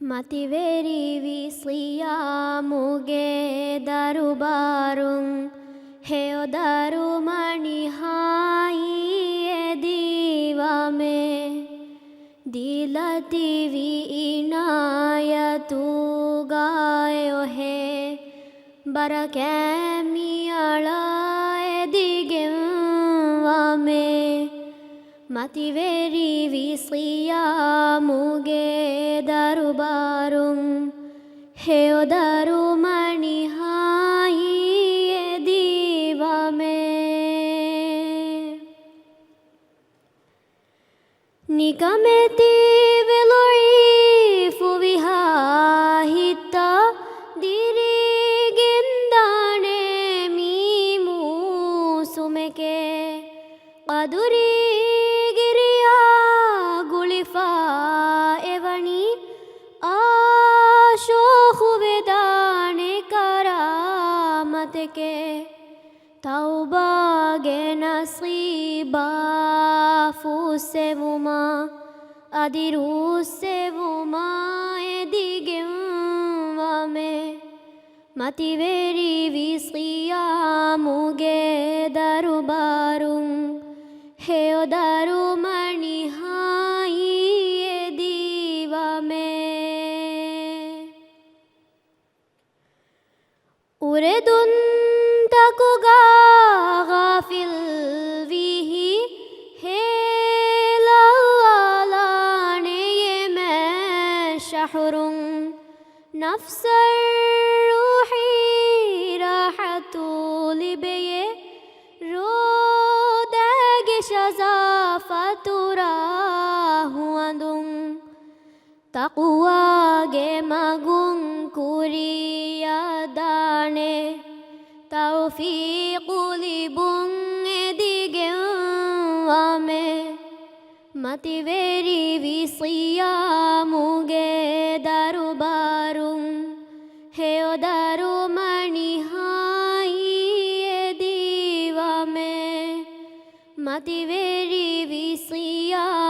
මතිවෙරි විස්ලියාමුගේ දරුබාරුන් හෙයොදරු මනිහායි එදීවමේ දිලතිවි ඉනායතුගායොහේ බරකෑමියලා එදිගෙවමේ මතිවෙරි විස්ලියාමුගේ දරුබාරුන් හෙයොදරු මනිහායි එදීවමේ නිකමෙති වෙලොයිෆු විහාහිත්තා දිරිගෙන්දානේ මීමූසුමෙකේ කදුරී තව්බාගේ නසීබා ෆුසෙවුමා අදිරුසෙවුමා එදිගෙවමේ මතිවෙරි විස්ලියාමුගේ දරුබාරුන් හෙයොදරු මනිහායි එදීවමේ උරෙදුන් تكوغا غافل فيه هلا لاني شحر نفس الروح راحة لبي روداق شزافة راه وندم تقوى مغن كوريا داني තව්ෆීක් ලිබුන් එදිගෙවමේ මතිවෙරි විස්ලියාමුගේ දරුබාරුන් හෙයොදරු මනිහායි එදීවමේ මතිවෙරි විස්ලියා